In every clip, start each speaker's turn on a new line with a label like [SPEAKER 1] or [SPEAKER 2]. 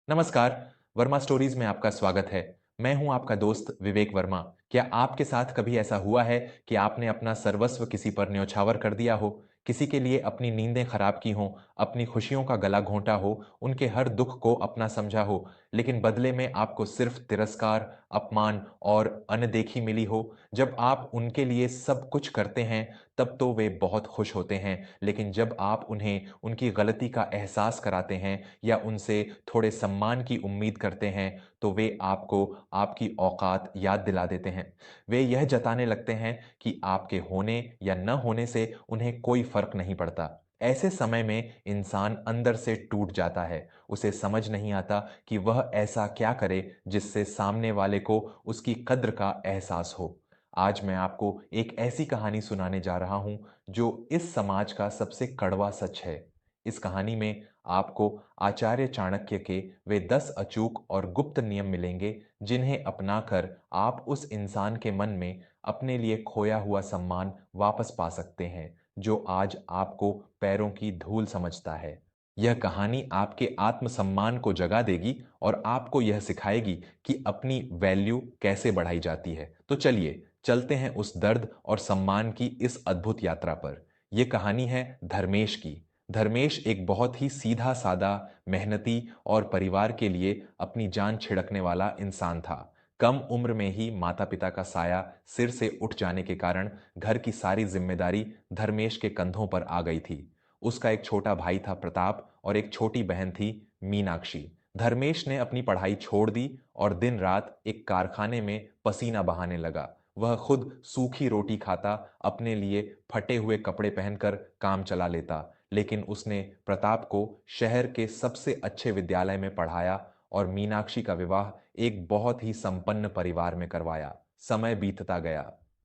[SPEAKER 1] नमस्कार, वर्मा स्टोरीज में आपका स्वागत है। मैं हूं आपका दोस्त विवेक वर्मा। क्या आपके साथ कभी ऐसा हुआ है कि आपने अपना सर्वस्व किसी पर न्यौछावर कर दिया हो? किसी के लिए अपनी नींदें खराब की हों, अपनी खुशियों का गला घोंटा हो, उनके हर दुख को अपना समझा हो, लेकिन बदले में आपको सिर्फ तिरस्कार, अपमान और अनदेखी मिली हो? जब आप उनके लिए सब कुछ करते हैं, तब तो वे बहुत खुश होते हैं, लेकिन जब आप उन्हें उनकी गलती का एहसास कराते हैं या उनसे थोड़े सम्मान की उम्मीद करते हैं, तो वे आपको आपकी औकात याद दिला देते हैं। वे यह जताने लगते हैं कि आपके होने या न होने से उन्हें कोई फर्क नहीं पड़ता। ऐसे समय में इंसान अंदर से टूट जाता है। उसे समझ नहीं आता कि वह ऐसा क्या करे जिससे सामने वाले को उसकी कद्र का एहसास हो। आज मैं आपको एक ऐसी कहानी सुनाने जा रहा हूं जो इस समाज का सबसे कड़वा सच है। इस कहानी में आपको आचार्य चाणक्य के वे 10 अचूक और गुप्त नियम मिलेंगे, जिन्हें अपनाकर आप उस इंसान के मन में अपने लिए खोया हुआ सम्मान वापस पा सकते हैं, जो आज आपको पैरों की धूल समझता है। यह कहानी आपके आत्मसम्मान को जगा देगी और आपको यह सिखाएगी कि अपनी वैल्यू कैसे बढ़ाई जाती है। तो चलिए, चलते हैं उस दर्द और सम्मान की इस अद्भुत यात्रा पर। यह कहानी है धर्मेश की। धर्मेश एक बहुत ही सीधा साधा, मेहनती और परिवार के लिए अपनी जान छिड़कने वाला इंसान था। कम उम्र में ही माता पिता का साया सिर से उठ जाने के कारण घर की सारी जिम्मेदारी धर्मेश के कंधों पर आ गई थी। उसका एक छोटा भाई था प्रताप और एक छोटी बहन थी मीनाक्षी। धर्मेश ने अपनी पढ़ाई छोड़ दी और दिन रात एक कारखाने में पसीना बहाने लगा। वह खुद सूखी रोटी खाता, अपने लिए फटे हुए कपड़े पहनकर काम चला लेता, लेकिन उसने प्रताप को शहर के सबसे अच्छे विद्यालय में पढ़ाया और मीनाक्षी का विवाह एक बहुत ही संपन्न परिवार में करवाया। समय बीतता गया।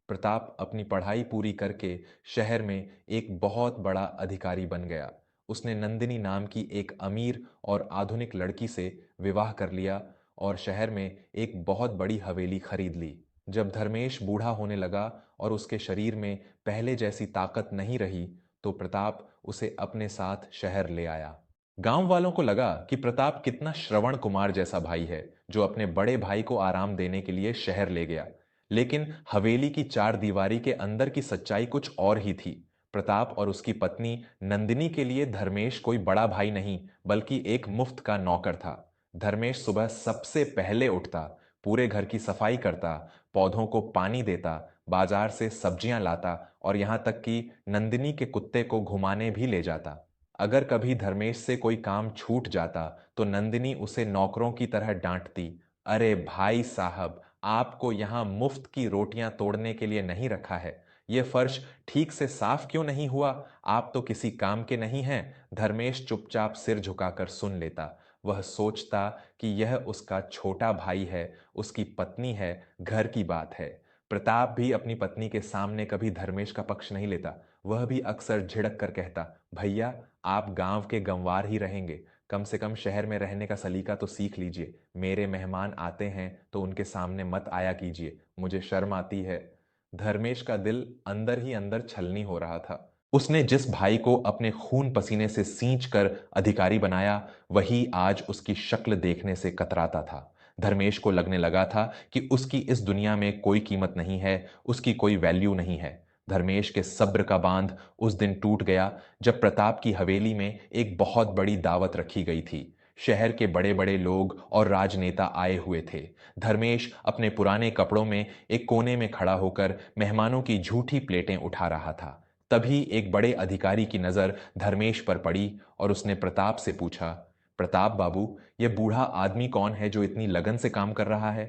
[SPEAKER 1] प्रताप अपनी पढ़ाई पूरी करके शहर में एक बहुत बड़ा अधिकारी बन गया। उसने नंदिनी नाम की एक अमीर और आधुनिक लड़की से विवाह कर लिया और शहर में एक बहुत बड़ी हवेली खरीद ली। जब धर्मेश बूढ़ा होने लगा और उसके शरीर में पहले जैसी ताकत नहीं रही, तो प्रताप उसे अपने साथ शहर ले आया। गांव वालों को लगा कि प्रताप कितना श्रवण कुमार जैसा भाई है, जो अपने बड़े भाई को आराम देने के लिए शहर ले गया। लेकिन हवेली की चार दीवारी के अंदर की सच्चाई कुछ और ही थी। प्रताप और उसकी पत्नी नंदिनी के लिए धर्मेश कोई बड़ा भाई नहीं, बल्कि एक मुफ्त का नौकर था। धर्मेश सुबह सबसे पहले उठता, पूरे घर की सफाई करता, पौधों को पानी देता, बाजार से सब्जियां लाता और यहां तक कि नंदिनी के कुत्ते को घुमाने भी ले जाता। अगर कभी धर्मेश से कोई काम छूट जाता, तो नंदिनी उसे नौकरों की तरह डांटती। अरे भाई साहब, आपको यहाँ मुफ्त की रोटियां तोड़ने के लिए नहीं रखा है। ये फर्श ठीक से साफ क्यों नहीं हुआ? आप तो किसी काम के नहीं हैं। धर्मेश चुपचाप सिर झुकाकर सुन लेता। वह सोचता कि यह उसका छोटा भाई है, उसकी पत्नी है, घर की बात है। प्रताप भी अपनी पत्नी के सामने कभी धर्मेश का पक्ष नहीं लेता। वह भी अक्सर झिड़क कर कहता, भैया, आप गांव के गंवार ही रहेंगे, कम से कम शहर में रहने का सलीका तो सीख लीजिए। मेरे मेहमान आते हैं तो उनके सामने मत आया कीजिए, मुझे शर्म आती है। धर्मेश का दिल अंदर ही अंदर छलनी हो रहा था। उसने जिस भाई को अपने खून पसीने से सींच कर अधिकारी बनाया, वही आज उसकी शक्ल देखने से कतराता था। धर्मेश को लगने लगा था कि उसकी इस दुनिया में कोई कीमत नहीं है, उसकी कोई वैल्यू नहीं है। धर्मेश के सब्र का बांध उस दिन टूट गया जब प्रताप की हवेली में एक बहुत बड़ी दावत रखी गई थी। शहर के बड़े बड़े लोग और राजनेता आए हुए थे। धर्मेश अपने पुराने कपड़ों में एक कोने में खड़ा होकर मेहमानों की झूठी प्लेटें उठा रहा था। तभी एक बड़े अधिकारी की नजर धर्मेश पर पड़ी और उसने प्रताप से पूछा, प्रताप बाबू, ये बूढ़ा आदमी कौन है जो इतनी लगन से काम कर रहा है?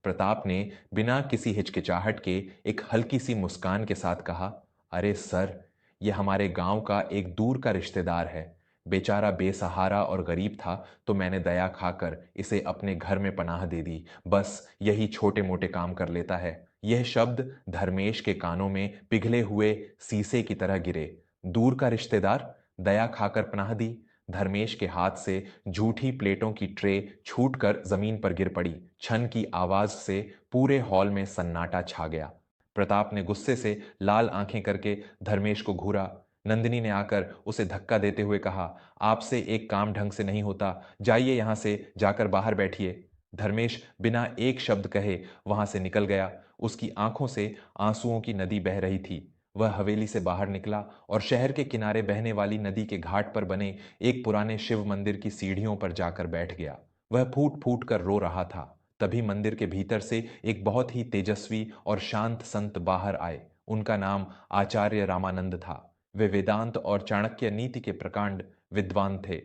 [SPEAKER 1] प्रताप ने बिना किसी हिचकिचाहट के एक हल्की सी मुस्कान के साथ कहा, अरे सर, ये हमारे गांव का एक दूर का रिश्तेदार है। बेचारा बेसहारा और गरीब था, तो मैंने दया खाकर इसे अपने घर में पनाह दे दी। बस यही छोटे मोटे काम कर लेता है। यह शब्द धर्मेश के कानों में पिघले हुए शीशे की तरह गिरे। दूर का रिश्तेदार? दया खाकर पनाह दी? धर्मेश के हाथ से झूठी प्लेटों की ट्रे छूटकर जमीन पर गिर पड़ी। छन की आवाज से पूरे हॉल में सन्नाटा छा गया। प्रताप ने गुस्से से लाल आंखें करके धर्मेश को घूरा। नंदिनी ने आकर उसे धक्का देते हुए कहा, आपसे एक काम ढंग से नहीं होता, जाइए यहां से, जाकर बाहर बैठिए। धर्मेश बिना एक शब्द कहे वहां से निकल गया। उसकी आंखों से आंसुओं की नदी बह रही थी। वह हवेली से बाहर निकला और शहर के किनारे बहने वाली नदी के घाट पर बने एक पुराने शिव मंदिर की सीढ़ियों पर जाकर बैठ गया। वह फूट फूट कर रो रहा था। तभी मंदिर के भीतर से एक बहुत ही तेजस्वी और शांत संत बाहर आए। उनका नाम आचार्य रामानंद था। वे वेदांत और चाणक्य नीति के प्रकांड विद्वान थे।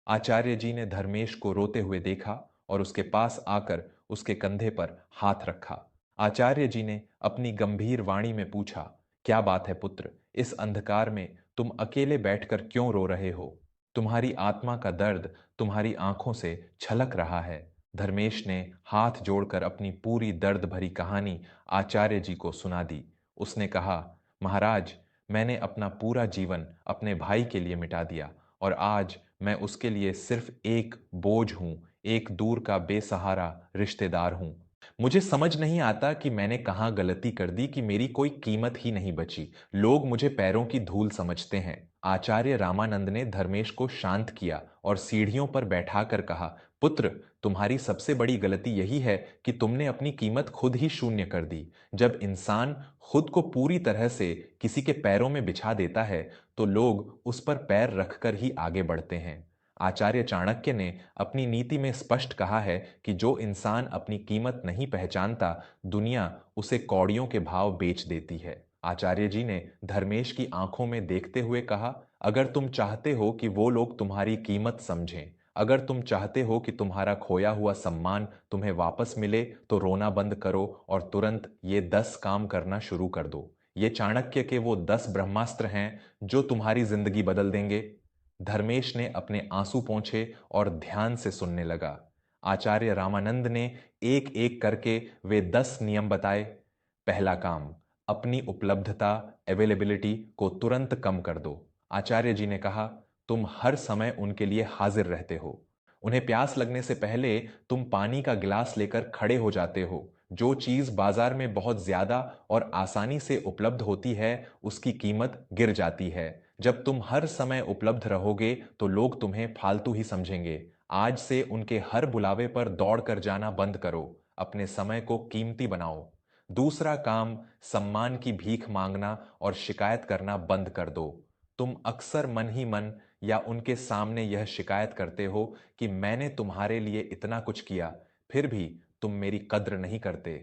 [SPEAKER 1] आचार्य जी ने धर्मेश को रोते हुए देखा और उसके पास आकर उसके कंधे पर हाथ रखा। आचार्य जी ने अपनी गंभीर वाणी में पूछा, क्या बात है पुत्र, इस अंधकार में तुम अकेले बैठकर क्यों रो रहे हो? तुम्हारी आत्मा का दर्द तुम्हारी आंखों से छलक रहा है। धर्मेश ने हाथ जोड़कर अपनी पूरी दर्द भरी कहानी आचार्य जी को सुना दी। उसने कहा, महाराज, मैंने अपना पूरा जीवन अपने भाई के लिए मिटा दिया और आज मैं उसके लिए सिर्फ एक बोझ हूं, एक दूर का बेसहारा रिश्तेदार हूं। मुझे समझ नहीं आता कि मैंने कहाँ गलती कर दी कि मेरी कोई कीमत ही नहीं बची। लोग मुझे पैरों की धूल समझते हैं। आचार्य रामानंद ने धर्मेश को शांत किया और सीढ़ियों पर बैठाकर कहा, पुत्र, तुम्हारी सबसे बड़ी गलती यही है कि तुमने अपनी कीमत खुद ही शून्य कर दी। जब इंसान खुद को पूरी तरह से किसी के पैरों में बिछा देता है तो लोग उस पर पैर रखकर ही आगे बढ़ते हैं। आचार्य चाणक्य ने अपनी नीति में स्पष्ट कहा है कि जो इंसान अपनी कीमत नहीं पहचानता, दुनिया उसे कौड़ियों के भाव बेच देती है। आचार्य जी ने धर्मेश की आंखों में देखते हुए कहा, अगर तुम चाहते हो कि वो लोग तुम्हारी कीमत समझें, अगर तुम चाहते हो कि तुम्हारा खोया हुआ सम्मान तुम्हें वापस मिले, तो रोना बंद करो और तुरंत ये 10 काम करना शुरू कर दो। ये चाणक्य के वो 10 ब्रह्मास्त्र हैं जो तुम्हारी जिंदगी बदल देंगे। धर्मेश ने अपने आंसू पोंछे और ध्यान से सुनने लगा। आचार्य रामानंद ने एक एक करके वे 10 नियम बताए। पहला काम, अपनी उपलब्धता अवेलेबिलिटी को तुरंत कम कर दो। आचार्य जी ने कहा, तुम हर समय उनके लिए हाजिर रहते हो। उन्हें प्यास लगने से पहले तुम पानी का गिलास लेकर खड़े हो जाते हो। जो चीज बाजार में बहुत ज्यादा और आसानी से उपलब्ध होती है, उसकी कीमत गिर जाती है। जब तुम हर समय उपलब्ध रहोगे तो लोग तुम्हें फालतू ही समझेंगे। आज से उनके हर बुलावे पर दौड़ कर जाना बंद करो। अपने समय को कीमती बनाओ। दूसरा काम, सम्मान की भीख मांगना और शिकायत करना बंद कर दो। तुम अक्सर मन ही मन या उनके सामने यह शिकायत करते हो कि मैंने तुम्हारे लिए इतना कुछ किया, फिर भी तुम मेरी कद्र नहीं करते।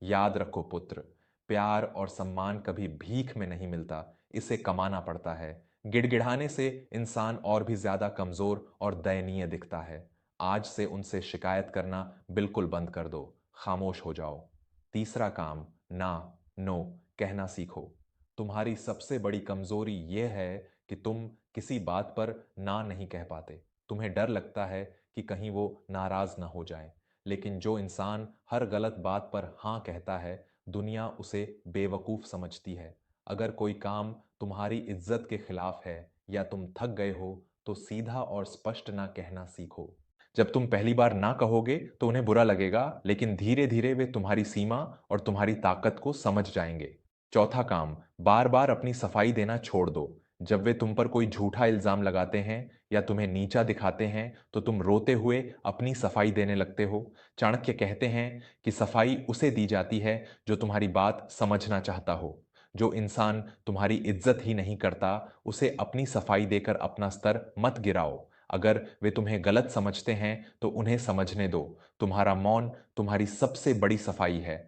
[SPEAKER 1] याद रखो पुत्र, प्यार और सम्मान कभी भीख में नहीं मिलता, इसे कमाना पड़ता है। गिड़गिड़ाने से इंसान और भी ज्यादा कमजोर और दयनीय दिखता है। आज से उनसे शिकायत करना बिल्कुल बंद कर दो। खामोश हो जाओ। तीसरा काम, ना, नो कहना सीखो। तुम्हारी सबसे बड़ी कमजोरी यह है कि तुम किसी बात पर ना नहीं कह पाते। तुम्हें डर लगता है कि कहीं वो नाराज ना हो जाए। लेकिन जो इंसान हर गलत बात पर हाँ कहता है, दुनिया उसे बेवकूफ समझती है। अगर कोई काम तुम्हारी इज्जत के खिलाफ है या तुम थक गए हो, तो सीधा और स्पष्ट ना कहना सीखो। जब तुम पहली बार ना कहोगे तो उन्हें बुरा लगेगा, लेकिन धीरे धीरे वे तुम्हारी सीमा और तुम्हारी ताकत को समझ जाएंगे। चौथा काम, बार बार अपनी सफाई देना छोड़ दो। जब वे तुम पर कोई झूठा इल्जाम लगाते हैं या तुम्हें नीचा दिखाते हैं, तो तुम रोते हुए अपनी सफाई देने लगते हो। चाणक्य कहते हैं कि सफाई उसे दी जाती है जो तुम्हारी बात समझना चाहता हो। जो इंसान तुम्हारी इज्जत ही नहीं करता, उसे अपनी सफाई देकर अपना स्तर मत गिराओ। अगर वे तुम्हें गलत समझते हैं तो उन्हें समझने दो। तुम्हारा मौन तुम्हारी सबसे बड़ी सफाई है।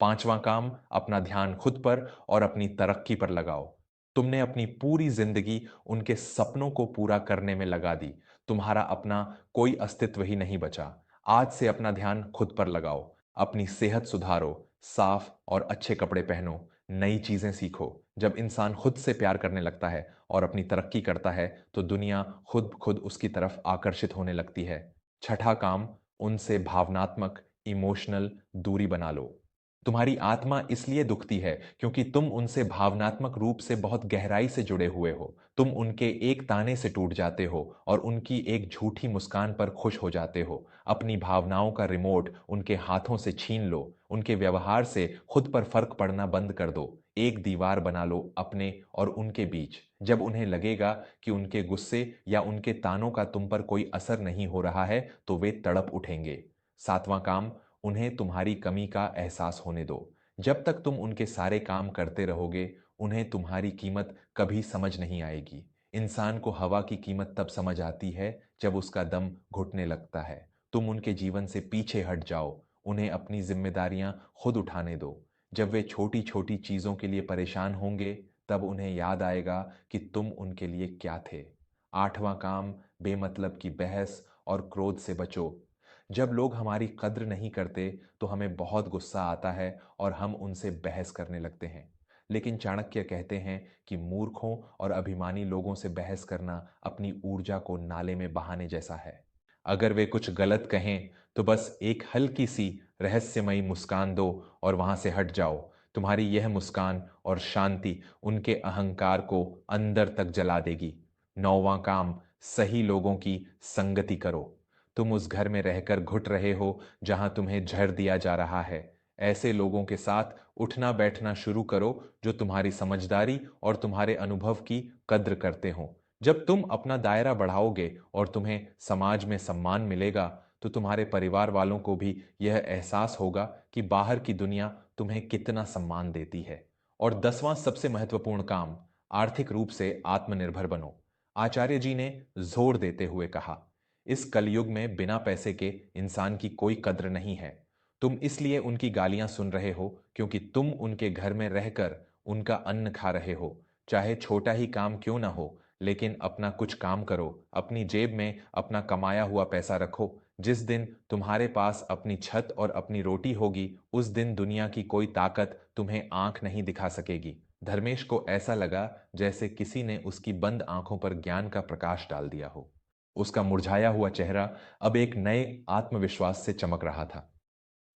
[SPEAKER 1] पांचवां काम, अपना ध्यान खुद पर और अपनी तरक्की पर लगाओ। तुमने अपनी पूरी जिंदगी उनके सपनों को पूरा करने में लगा दी। तुम्हारा अपना कोई अस्तित्व ही नहीं बचा। आज से अपना ध्यान खुद पर लगाओ। अपनी सेहत सुधारो, साफ और अच्छे कपड़े पहनो, नई चीजें सीखो। जब इंसान खुद से प्यार करने लगता है और अपनी तरक्की करता है, तो दुनिया खुद खुद उसकी तरफ आकर्षित होने लगती है। छठा काम, उनसे भावनात्मक इमोशनल दूरी बना लो। तुम्हारी आत्मा इसलिए दुखती है क्योंकि तुम उनसे भावनात्मक रूप से बहुत गहराई से जुड़े हुए हो। तुम उनके एक ताने से टूट जाते हो और उनकी एक झूठी मुस्कान पर खुश हो जाते हो। अपनी भावनाओं का रिमोट उनके हाथों से छीन लो। उनके व्यवहार से खुद पर फर्क पड़ना बंद कर दो। एक दीवार बना लो अपने और उनके बीच। जब उन्हें लगेगा कि उनके गुस्से या उनके तानों का तुम पर कोई असर नहीं हो रहा है तो वे तड़प उठेंगे। सातवां काम, उन्हें तुम्हारी कमी का एहसास होने दो। जब तक तुम उनके सारे काम करते रहोगे, उन्हें तुम्हारी कीमत कभी समझ नहीं आएगी। इंसान को हवा की कीमत तब समझ आती है जब उसका दम घुटने लगता है। तुम उनके जीवन से पीछे हट जाओ, उन्हें अपनी जिम्मेदारियां खुद उठाने दो। जब वे छोटी छोटी चीजों के लिए परेशान होंगे, तब उन्हें याद आएगा कि तुम उनके लिए क्या थे। आठवां काम, बेमतलब की बहस और क्रोध से बचो। जब लोग हमारी कद्र नहीं करते तो हमें बहुत गुस्सा आता है और हम उनसे बहस करने लगते हैं। लेकिन चाणक्य कहते हैं कि मूर्खों और अभिमानी लोगों से बहस करना अपनी ऊर्जा को नाले में बहाने जैसा है। अगर वे कुछ गलत कहें तो बस एक हल्की सी रहस्यमयी मुस्कान दो और वहां से हट जाओ। तुम्हारी यह मुस्कान और शांति उनके अहंकार को अंदर तक जला देगी। नौवां काम, सही लोगों की संगति करो। तुम उस घर में रहकर घुट रहे हो जहां तुम्हें झर दिया जा रहा है। ऐसे लोगों के साथ उठना बैठना शुरू करो जो तुम्हारी समझदारी और तुम्हारे अनुभव की कद्र करते हो। जब तुम अपना दायरा बढ़ाओगे और तुम्हें समाज में सम्मान मिलेगा, तो तुम्हारे परिवार वालों को भी यह एहसास होगा कि बाहर की दुनिया तुम्हें कितना सम्मान देती है। और 10वां सबसे महत्वपूर्ण काम, आर्थिक रूप से आत्मनिर्भर बनो। आचार्य जी ने जोर देते हुए कहा, इस कलयुग में बिना पैसे के इंसान की कोई कद्र नहीं है। तुम इसलिए उनकी गालियां सुन रहे हो क्योंकि तुम उनके घर में रहकर उनका अन्न खा रहे हो। चाहे छोटा ही काम क्यों ना हो, लेकिन अपना कुछ काम करो, अपनी जेब में अपना कमाया हुआ पैसा रखो। जिस दिन तुम्हारे पास अपनी छत और अपनी रोटी होगी, उस दिन दुनिया की कोई ताकत तुम्हें आंख नहीं दिखा सकेगी। धर्मेश को ऐसा लगा जैसे किसी ने उसकी बंद आंखों पर ज्ञान का प्रकाश डाल दिया हो। उसका मुरझाया हुआ चेहरा अब एक नए आत्मविश्वास से चमक रहा था।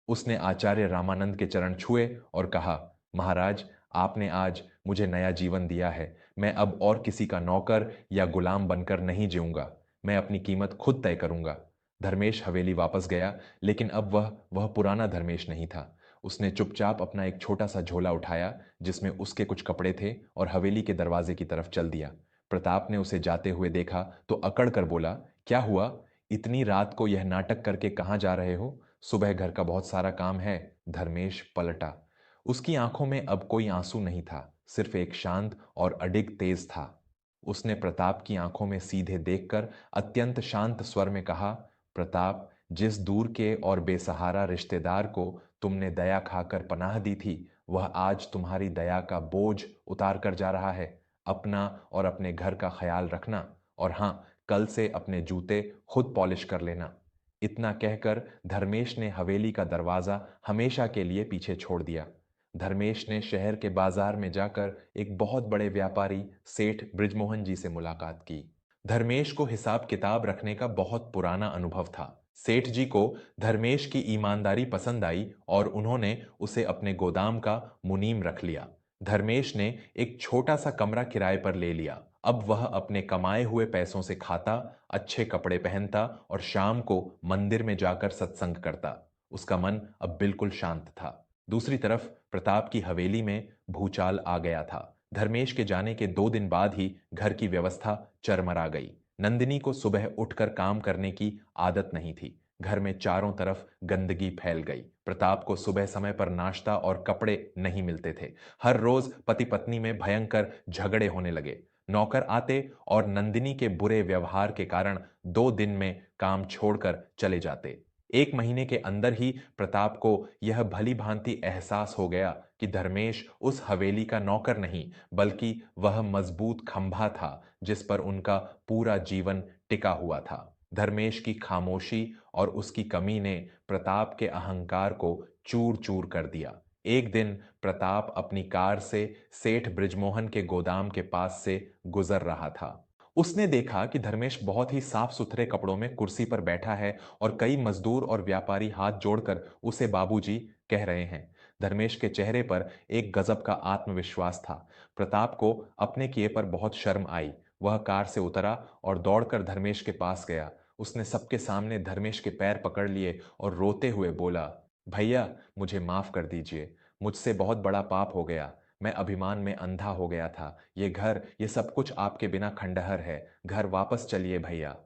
[SPEAKER 1] उसने आचार्य रामानंद के चरण छुए और कहा, महाराज, आपने आज मुझे नया जीवन दिया है। मैं अब और किसी का नौकर या गुलाम बनकर नहीं जीऊंगा। मैं अपनी कीमत खुद तय करूंगा। धर्मेश हवेली वापस गया, लेकिन अब वह पुराना धर्मेश नहीं था। उसने चुपचाप अपना एक छोटा सा झोला उठाया जिसमें उसके कुछ कपड़े थे और हवेली के दरवाजे की तरफ चल दिया। प्रताप ने उसे जाते हुए देखा तो अकड़ कर बोला, क्या हुआ? इतनी रात को यह नाटक करके कहाँ जा रहे हो? सुबह घर का बहुत सारा काम है। धर्मेश पलटा। उसकी आंखों में अब कोई आंसू नहीं था, सिर्फ एक शांत और अडिग तेज था। उसने प्रताप की आंखों में सीधे देखकर अत्यंत शांत स्वर में कहा, प्रताप, जिस दूर के और बेसहारा रिश्तेदार को तुमने दया खाकर पनाह दी थी, वह आज तुम्हारी दया का बोझ उतार कर जा रहा है। अपना और अपने घर का ख्याल रखना, और हां, कल से अपने जूते खुद पॉलिश कर लेना। इतना कहकर धर्मेश ने हवेली का दरवाजा हमेशा के लिए पीछे छोड़ दिया। धर्मेश ने शहर के बाजार में जाकर एक बहुत बड़े व्यापारी सेठ बृजमोहन जी से मुलाकात की। धर्मेश को हिसाब किताब रखने का बहुत पुराना अनुभव था। सेठ जी को धर्मेश की ईमानदारी पसंद आई और उन्होंने उसे अपने गोदाम का मुनीम रख लिया। धर्मेश ने एक छोटा सा कमरा किराए पर ले लिया। अब वह अपने कमाए हुए पैसों से खाता, अच्छे कपड़े पहनता और शाम को मंदिर में जाकर सत्संग करता। उसका मन अब बिल्कुल शांत था। दूसरी तरफ प्रताप की हवेली में भूचाल आ गया था। धर्मेश के जाने के 2 दिन बाद ही घर की व्यवस्था चरमरा गई। नंदिनी को सुबह उठकर काम करने की आदत नहीं थी। घर में चारों तरफ गंदगी फैल गई। प्रताप को सुबह समय पर नाश्ता और कपड़े नहीं मिलते थे। हर रोज पति पत्नी में भयंकर झगड़े होने लगे। नौकर आते और नंदिनी के बुरे व्यवहार के कारण 2 दिन में काम छोड़कर चले जाते। 1 महीने के अंदर ही प्रताप को यह भली भांति एहसास हो गया कि धर्मेश उस हवेली का नौकर नहीं, बल्कि वह मजबूत खंभा था जिस पर उनका पूरा जीवन टिका हुआ था। धर्मेश की खामोशी और उसकी कमी ने प्रताप के अहंकार को चूर चूर कर दिया। एक दिन प्रताप अपनी कार से सेठ बृजमोहन के गोदाम के पास से गुजर रहा था। उसने देखा कि धर्मेश बहुत ही साफ सुथरे कपड़ों में कुर्सी पर बैठा है और कई मजदूर और व्यापारी हाथ जोड़कर उसे बाबूजी कह रहे हैं। धर्मेश के चेहरे पर एक गजब का आत्मविश्वास था। प्रताप को अपने किए पर बहुत शर्म आई। वह कार से उतरा और दौड़कर धर्मेश के पास गया। उसने सबके सामने धर्मेश के पैर पकड़ लिए और रोते हुए बोला, भैया, मुझे माफ कर दीजिए। मुझसे बहुत बड़ा पाप हो गया। मैं अभिमान में अंधा हो गया था। ये घर, ये सब कुछ आपके बिना खंडहर है। घर वापस चलिए भैया।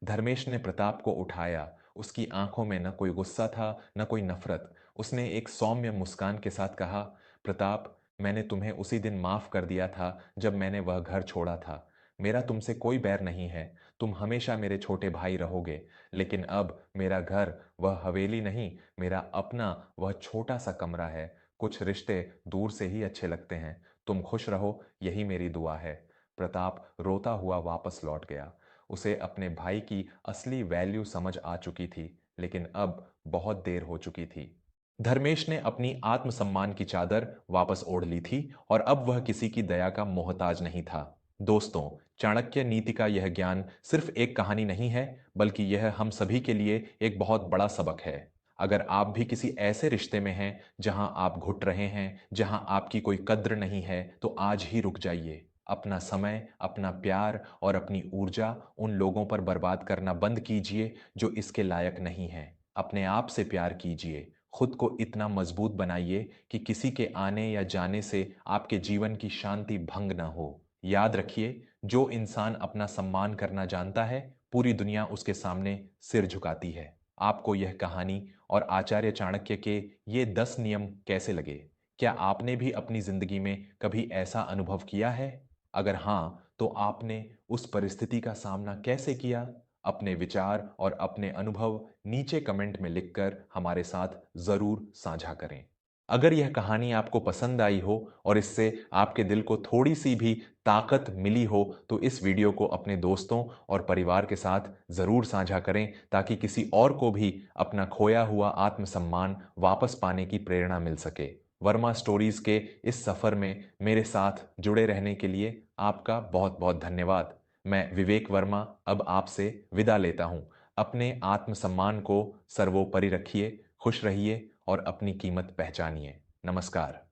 [SPEAKER 1] धर्मेश ने प्रताप को उठाया। उसकी आंखों में न कोई गुस्सा था, न कोई नफरत। उसने एक सौम्य मुस्कान के साथ कहा, प्रताप, मैंने तुम्हें उसी दिन माफ कर दिया था जब मैंने वह घर छोड़ा था। मेरा तुमसे कोई बैर नहीं है। तुम हमेशा मेरे छोटे भाई रहोगे। लेकिन अब मेरा घर वह हवेली नहीं, मेरा अपना वह छोटा सा कमरा है। कुछ रिश्ते दूर से ही अच्छे लगते हैं। तुम खुश रहो, यही मेरी दुआ है। प्रताप रोता हुआ वापस लौट गया। उसे अपने भाई की असली वैल्यू समझ आ चुकी थी, लेकिन अब बहुत देर हो चुकी थी। धर्मेश ने अपनी आत्मसम्मान की चादर वापस ओढ़ ली थी और अब वह किसी की दया का मोहताज नहीं था। दोस्तों, चाणक्य नीति का यह ज्ञान सिर्फ एक कहानी नहीं है, बल्कि यह हम सभी के लिए एक बहुत बड़ा सबक है। अगर आप भी किसी ऐसे रिश्ते में हैं जहां आप घुट रहे हैं, जहां आपकी कोई कद्र नहीं है, तो आज ही रुक जाइए। अपना समय, अपना प्यार और अपनी ऊर्जा उन लोगों पर बर्बाद करना बंद कीजिए जो इसके लायक नहीं हैं। अपने आप से प्यार कीजिए। खुद को इतना मजबूत बनाइए कि किसी के आने या जाने से आपके जीवन की शांति भंग ना हो। याद रखिए, जो इंसान अपना सम्मान करना जानता है, पूरी दुनिया उसके सामने सिर झुकाती है। आपको यह कहानी और आचार्य चाणक्य के ये 10 नियम कैसे लगे? क्या आपने भी अपनी जिंदगी में कभी ऐसा अनुभव किया है? अगर हाँ, तो आपने उस परिस्थिति का सामना कैसे किया? अपने विचार और अपने अनुभव नीचे कमेंट में लिखकर हमारे साथ जरूर साझा करें। अगर यह कहानी आपको पसंद आई हो और इससे आपके दिल को थोड़ी सी भी ताकत मिली हो, तो इस वीडियो को अपने दोस्तों और परिवार के साथ जरूर साझा करें, ताकि किसी और को भी अपना खोया हुआ आत्मसम्मान वापस पाने की प्रेरणा मिल सके। वर्मा स्टोरीज के इस सफर में मेरे साथ जुड़े रहने के लिए आपका बहुत बहुत धन्यवाद। मैं विवेक वर्मा अब आपसे विदा लेता हूं। अपने आत्मसम्मान को सर्वोपरि रखिए, खुश रहिए और अपनी कीमत पहचानिए। नमस्कार।